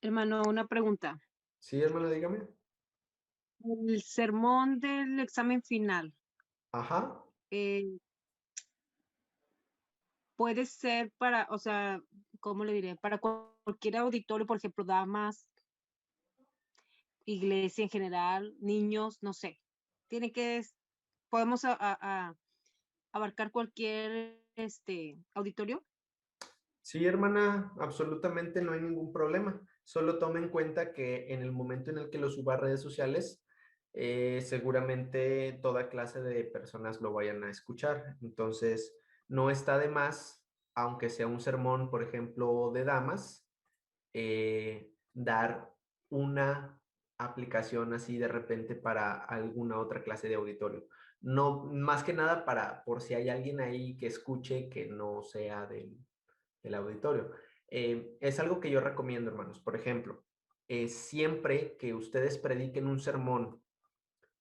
Hermano, una pregunta. Sí, hermana, dígame. El sermón del examen final, Ajá. eh, puede ser para, o sea, ¿cómo le diré? Para cualquier auditorio, por ejemplo, damas, iglesia en general, niños, no sé. Tiene que, podemos abarcar cualquier auditorio. Sí, hermana, absolutamente no hay ningún problema. Solo tome en cuenta que en el momento en el que lo suba a redes sociales, seguramente toda clase de personas lo vayan a escuchar. Entonces, no está de más, aunque sea un sermón, por ejemplo, de damas, dar una aplicación así de repente para alguna otra clase de auditorio. No, más que nada para, por si hay alguien ahí que escuche que no sea del auditorio. Es algo que yo recomiendo, hermanos. Por ejemplo, siempre que ustedes prediquen un sermón,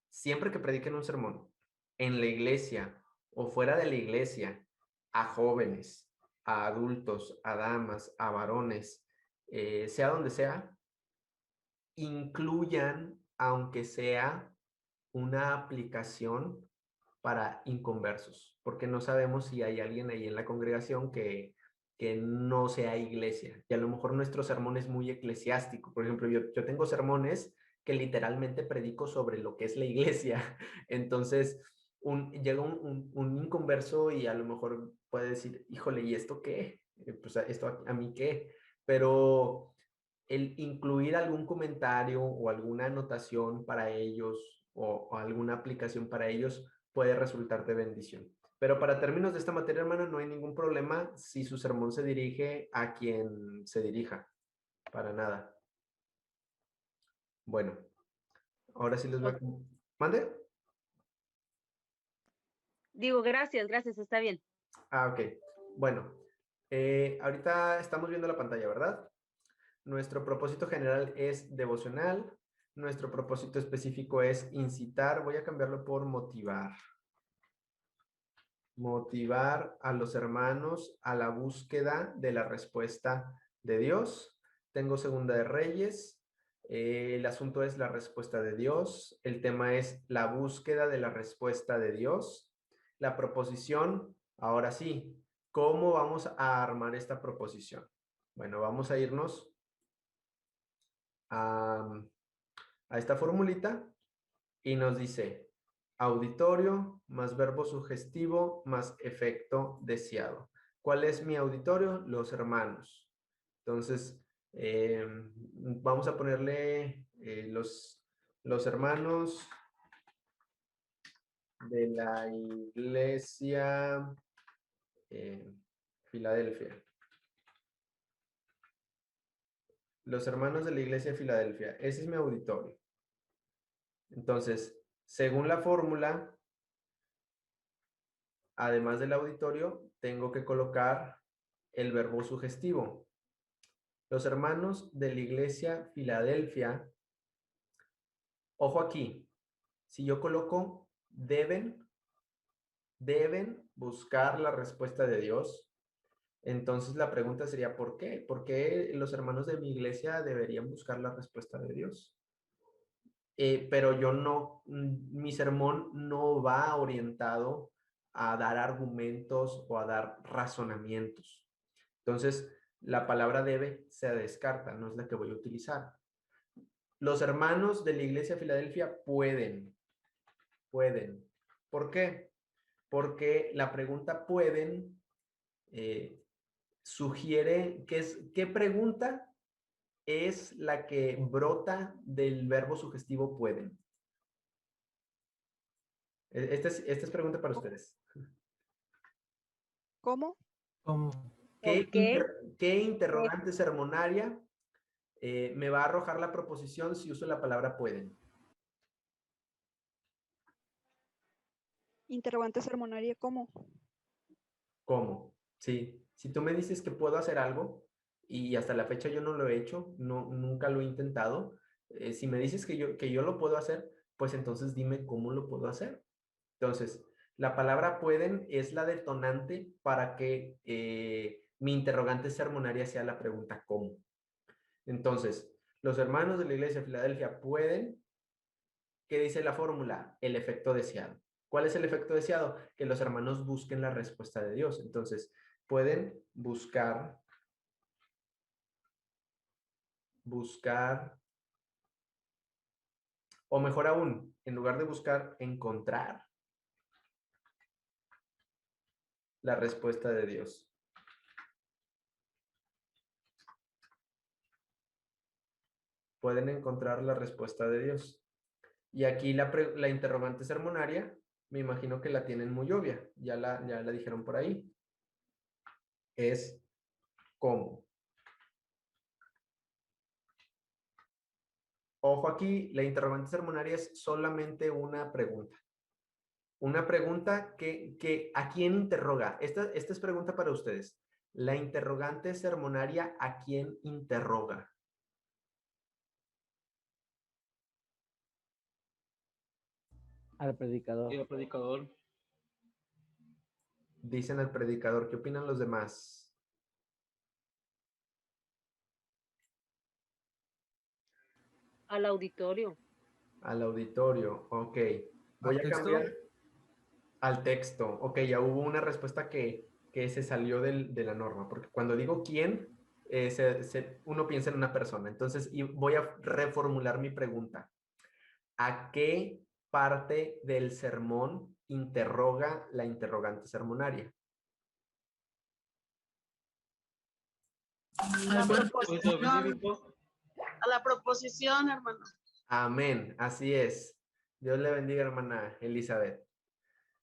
siempre que prediquen un sermón en la iglesia o fuera de la iglesia, a jóvenes, a adultos, a damas, a varones, sea donde sea, incluyan, aunque sea una aplicación para inconversos, porque no sabemos si hay alguien ahí en la congregación que no sea iglesia. Y a lo mejor nuestro sermón es muy eclesiástico. Por ejemplo, yo tengo sermones que literalmente predico sobre lo que es la iglesia. Entonces, llega un inconverso y a lo mejor puede decir, híjole, ¿y esto qué? Pues esto a mí qué. Pero el incluir algún comentario o alguna anotación para ellos o alguna aplicación para ellos puede resultar de bendición. Pero para términos de esta materia, hermana, no hay ningún problema si su sermón se dirige a quien se dirija. Para nada. Bueno, ahora sí les voy a... Ok. ¿Mande? Digo, gracias, gracias, está bien. Ah, ok. Bueno, ahorita estamos viendo la pantalla, ¿verdad? Nuestro propósito general es devocional. Nuestro propósito específico es incitar. Voy a cambiarlo por motivar. Motivar a los hermanos a la búsqueda de la respuesta de Dios. Tengo Segunda de Reyes. El asunto es la respuesta de Dios. El tema es la búsqueda de la respuesta de Dios. La proposición, ahora sí, ¿cómo vamos a armar esta proposición? Bueno, vamos a irnos a, a esta formulita y nos dice auditorio más verbo sugestivo más efecto deseado. ¿Cuál es mi auditorio? Los hermanos. Entonces, vamos a ponerle los hermanos de la iglesia eh, Filadelfia. Los hermanos de la iglesia de Filadelfia. Ese es mi auditorio. Entonces, según la fórmula, además del auditorio, tengo que colocar el verbo sugestivo. Los hermanos de la iglesia Filadelfia, ojo aquí, si yo coloco deben buscar la respuesta de Dios, entonces la pregunta sería ¿por qué? ¿Por qué los hermanos de mi iglesia deberían buscar la respuesta de Dios? Pero yo no, mi sermón no va orientado a dar argumentos o a dar razonamientos. Entonces, la palabra debe se descarta, no es la que voy a utilizar. Los hermanos de la iglesia de Filadelfia pueden. ¿Por qué? Porque la pregunta pueden eh, sugiere que es, ¿qué pregunta es la que brota del verbo sugestivo pueden? Esta es pregunta para ustedes. ¿Cómo? ¿Cómo? ¿Por ¿Qué, qué? qué interrogante sermonaria me va a arrojar la proposición si uso la palabra pueden? Interrogante sermonaria, ¿cómo? ¿Cómo? Sí, si tú me dices que puedo hacer algo y hasta la fecha yo no lo he hecho, no, nunca lo he intentado, si me dices que yo lo puedo hacer, pues entonces dime cómo lo puedo hacer. Entonces, la palabra pueden es la detonante para que mi interrogante sermonaria sea la pregunta ¿cómo? Entonces, los hermanos de la iglesia de Filadelfia pueden, ¿qué dice la fórmula? El efecto deseado. ¿Cuál es el efecto deseado? Que los hermanos busquen la respuesta de Dios. Entonces, pueden buscar, o mejor aún, en lugar de buscar, encontrar la respuesta de Dios. Pueden encontrar la respuesta de Dios. Y aquí la interrogante sermonaria, me imagino que la tienen muy obvia, ya la dijeron por ahí. Es ¿cómo? Ojo aquí, la interrogante sermonaria es solamente una pregunta. Una pregunta que ¿a quién interroga? Esta es pregunta para ustedes. La interrogante sermonaria, ¿a quién interroga? Al predicador. Y al predicador. Dicen al predicador. ¿Qué opinan los demás? Al auditorio. Al auditorio, ok. Voy ¿Al a texto? cambiar al texto. Ok, ya hubo una respuesta que se salió de la norma, porque cuando digo quién, uno piensa en una persona. Entonces, voy a reformular mi pregunta. ¿A qué parte del sermón interroga la interrogante sermonaria? La Pues, proposición, a la proposición, hermano. Amén, así es. Dios le bendiga, hermana Elizabeth.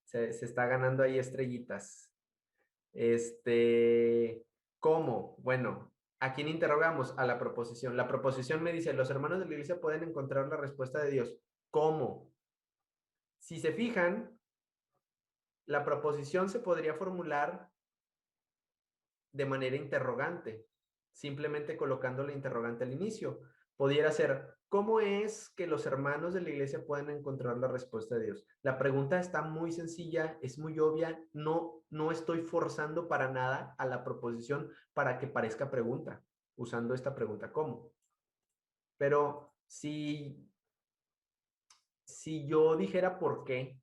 Se está ganando ahí estrellitas. ¿Cómo? Bueno, ¿a quién interrogamos? A la proposición. La proposición me dice, los hermanos de la iglesia pueden encontrar la respuesta de Dios. ¿Cómo? Si se fijan, la proposición se podría formular de manera interrogante, simplemente colocando la interrogante al inicio. Pudiera ser, ¿cómo es que los hermanos de la iglesia pueden encontrar la respuesta de Dios? La pregunta está muy sencilla, es muy obvia, no estoy forzando para nada a la proposición para que parezca pregunta, usando esta pregunta ¿cómo? Pero si yo dijera ¿por qué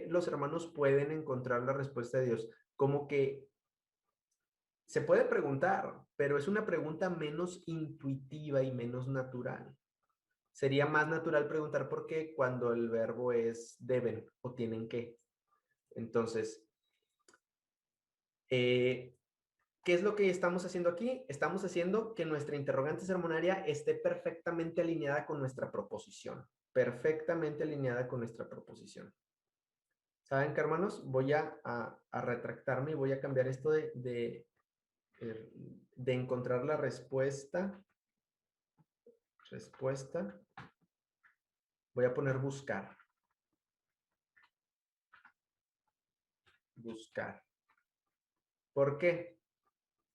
los hermanos pueden encontrar la respuesta de Dios? Como que se puede preguntar, pero es una pregunta menos intuitiva y menos natural. Sería más natural preguntar por qué cuando el verbo es deben o tienen que. Entonces, ¿qué es lo que estamos haciendo aquí? Estamos haciendo que nuestra interrogante sermonaria esté perfectamente alineada con nuestra proposición. Perfectamente alineada con nuestra proposición. ¿Saben qué, hermanos? Voy a retractarme y voy a cambiar esto de encontrar la respuesta. Voy a poner buscar. Buscar. ¿Por qué?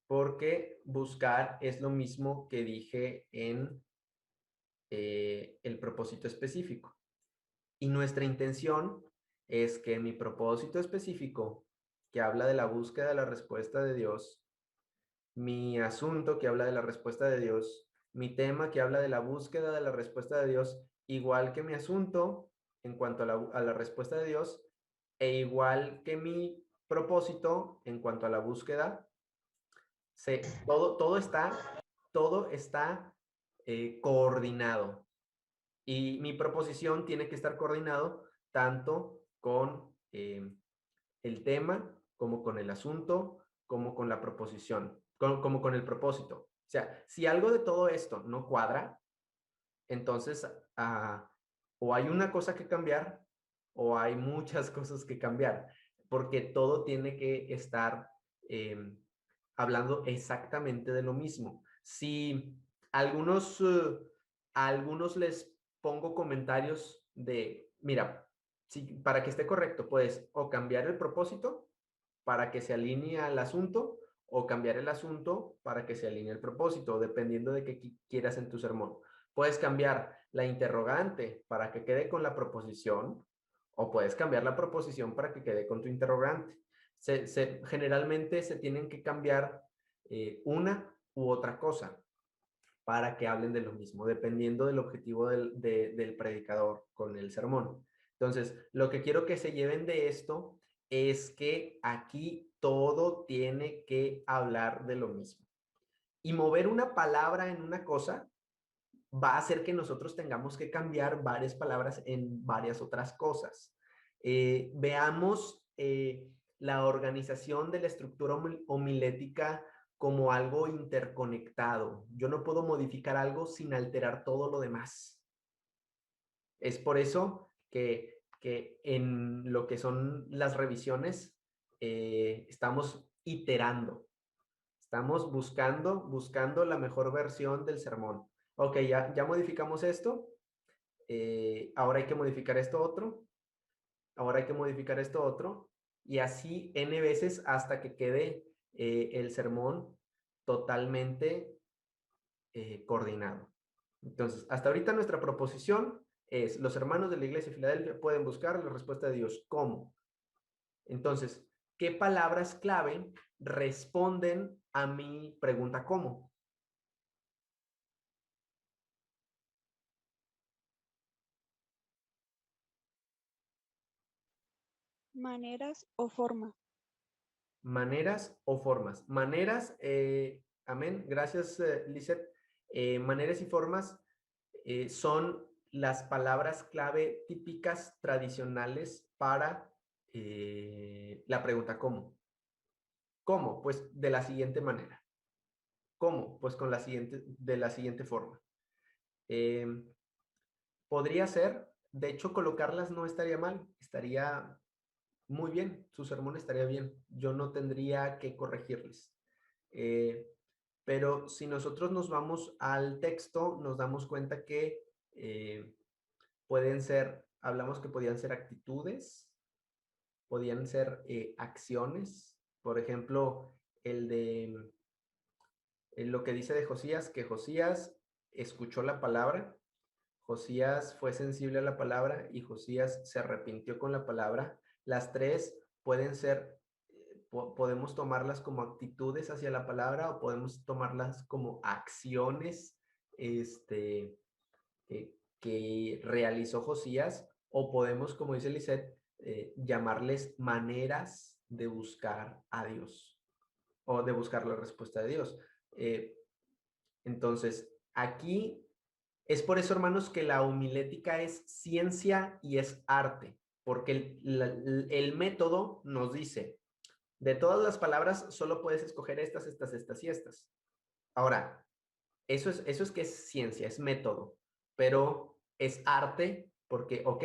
Porque buscar es lo mismo que dije en el propósito específico. Y nuestra intención es que mi propósito específico, que habla de la búsqueda de la respuesta de Dios, mi asunto que habla de la respuesta de Dios, mi tema que habla de la búsqueda de la respuesta de Dios, igual que mi asunto en cuanto a la respuesta de Dios, e igual que mi propósito en cuanto a la búsqueda, todo está coordinado. Y mi proposición tiene que estar coordinado tanto con el tema, como con el asunto, como con la proposición, como con el propósito. O sea, si algo de todo esto no cuadra, entonces o hay una cosa que cambiar o hay muchas cosas que cambiar, porque todo tiene que estar hablando exactamente de lo mismo. Si algunos les pongo comentarios de, mira, para que esté correcto, puedes o cambiar el propósito para que se alinee al asunto o cambiar el asunto para que se alinee al propósito, dependiendo de qué quieras en tu sermón. Puedes cambiar la interrogante para que quede con la proposición o puedes cambiar la proposición para que quede con tu interrogante. Generalmente se tienen que cambiar una u otra cosa para que hablen de lo mismo, dependiendo del objetivo del predicador con el sermón. Entonces, lo que quiero que se lleven de esto es que aquí todo tiene que hablar de lo mismo. Y mover una palabra en una cosa va a hacer que nosotros tengamos que cambiar varias palabras en varias otras cosas. Veamos la organización de la estructura homilética como algo interconectado. Yo no puedo modificar algo sin alterar todo lo demás. Es por eso que en lo que son las revisiones estamos iterando. Estamos buscando la mejor versión del sermón. Ok, ya modificamos esto. Ahora hay que modificar esto otro. Ahora hay que modificar esto otro. Y así n veces hasta que quede el sermón totalmente coordinado. Entonces, hasta ahorita nuestra proposición es: los hermanos de la iglesia de Filadelfia pueden buscar la respuesta de Dios. ¿Cómo? Entonces, ¿qué palabras clave responden a mi pregunta cómo? Maneras o formas. Maneras o formas. Maneras, amén. Gracias, Lisette. Maneras y formas son las palabras clave típicas tradicionales para la pregunta ¿cómo? ¿Cómo? Pues de la siguiente manera. ¿Cómo? Pues de la siguiente forma. Podría ser, de hecho, colocarlas no estaría mal, estaría muy bien, su sermón estaría bien. Yo no tendría que corregirles. Pero si nosotros nos vamos al texto, nos damos cuenta que hablamos que podían ser actitudes, podían ser acciones. Por ejemplo, lo que dice de Josías, que Josías escuchó la palabra, Josías fue sensible a la palabra y Josías se arrepintió con la palabra. Las tres pueden ser, podemos tomarlas como actitudes hacia la palabra o podemos tomarlas como acciones que realizó Josías, o podemos, como dice Lisette, llamarles maneras de buscar a Dios o de buscar la respuesta de Dios. Entonces, aquí es por eso, hermanos, que la homilética es ciencia y es arte, porque el método nos dice: de todas las palabras solo puedes escoger estas, estas, estas y estas. Ahora, eso es que es ciencia, es método, pero es arte porque, ok,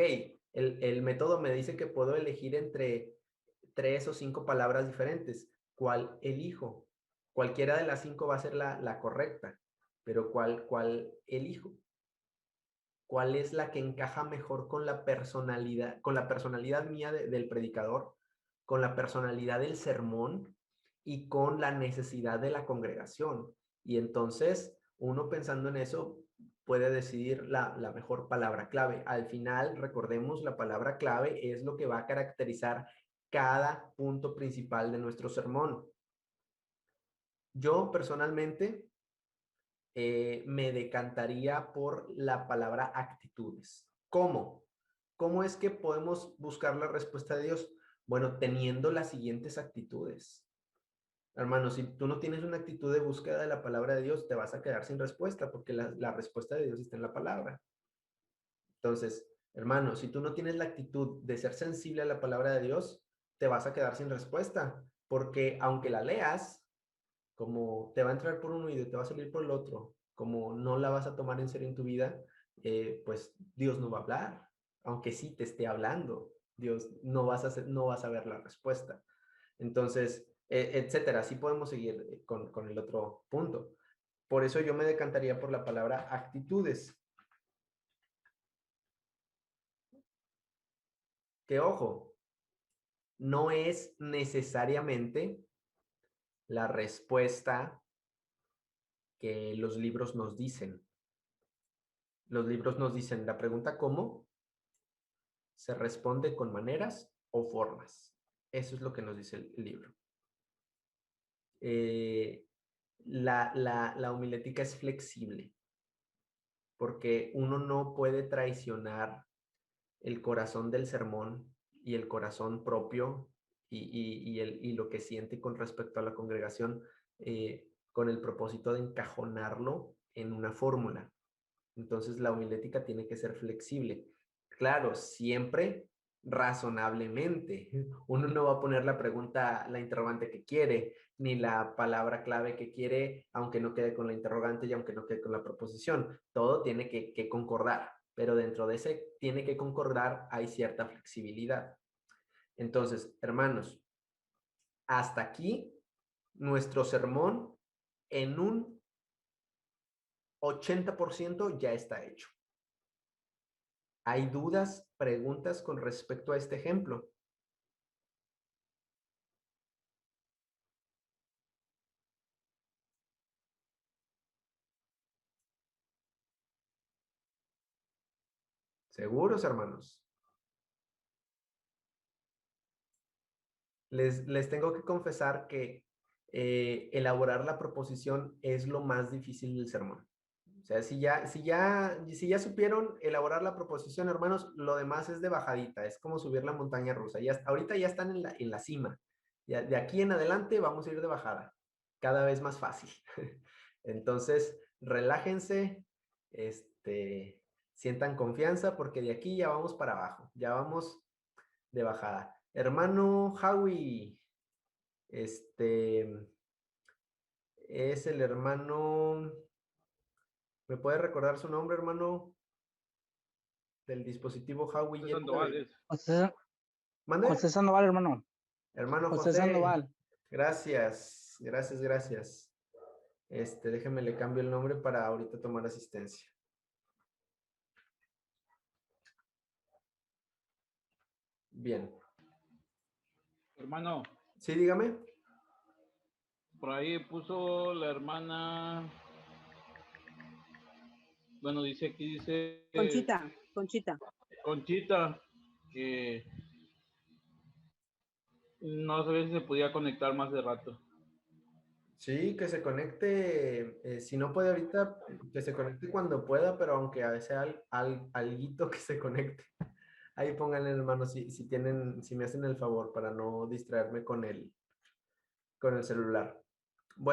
el método me dice que puedo elegir entre 3 o 5 palabras diferentes. ¿Cuál elijo? Cualquiera de las 5 va a ser la correcta, pero ¿cuál elijo? ¿Cuál es la que encaja mejor con la personalidad mía del predicador, con la personalidad del sermón y con la necesidad de la congregación? Y entonces, uno pensando en eso puede decidir la mejor palabra clave. Al final, recordemos, la palabra clave es lo que va a caracterizar cada punto principal de nuestro sermón. Yo personalmente me decantaría por la palabra actitudes. ¿Cómo? ¿Cómo es que podemos buscar la respuesta de Dios? Bueno, teniendo las siguientes actitudes. Hermano, si tú no tienes una actitud de búsqueda de la palabra de Dios, te vas a quedar sin respuesta, porque la respuesta de Dios está en la palabra. Entonces, hermano, si tú no tienes la actitud de ser sensible a la palabra de Dios, te vas a quedar sin respuesta, porque aunque la leas, como te va a entrar por un oído y te va a salir por el otro, como no la vas a tomar en serio en tu vida, pues Dios no va a hablar, aunque sí te esté hablando, Dios no vas a ver la respuesta. Entonces, etcétera, así podemos seguir con el otro punto. Por eso yo me decantaría por la palabra actitudes. Que ojo, no es necesariamente la respuesta que los libros nos dicen. Los libros nos dicen: la pregunta ¿cómo? Se responde con maneras o formas. Eso es lo que nos dice el libro. la homilética es flexible, porque uno no puede traicionar el corazón del sermón y el corazón propio y lo que siente con respecto a la congregación con el propósito de encajonarlo en una fórmula. Entonces la homilética tiene que ser flexible. Claro, siempre razonablemente. Uno no va a poner la pregunta, la interrogante que quiere, ni la palabra clave que quiere, aunque no quede con la interrogante y aunque no quede con la proposición. Todo tiene que concordar, pero dentro de ese tiene que concordar hay cierta flexibilidad. Entonces, hermanos, hasta aquí nuestro sermón en un 80% ya está hecho. ¿Hay dudas, preguntas con respecto a este ejemplo? ¿Seguros, hermanos? Les tengo que confesar que elaborar la proposición es lo más difícil del sermón. O sea, si ya supieron elaborar la proposición, hermanos, lo demás es de bajadita, es como subir la montaña rusa. Ahorita ya están en la cima. Ya, de aquí en adelante vamos a ir de bajada, cada vez más fácil. Entonces, relájense, sientan confianza porque de aquí ya vamos para abajo, ya vamos de bajada. Hermano Howie, es el hermano, ¿me puede recordar su nombre, hermano? Del dispositivo Howie. ¿Mande? José Sandoval, hermano. Hermano José Sandoval. Gracias, gracias, gracias. Déjeme le cambio el nombre para ahorita tomar asistencia. Bien. Hermano. Sí, dígame. Por ahí puso la hermana. Bueno, dice. Conchita. Conchita, que no sé si se podía conectar más de rato. Sí, que se conecte, si no puede ahorita, que se conecte cuando pueda, pero aunque sea alguito que se conecte. Ahí pónganle, hermano, si me hacen el favor para no distraerme con el celular.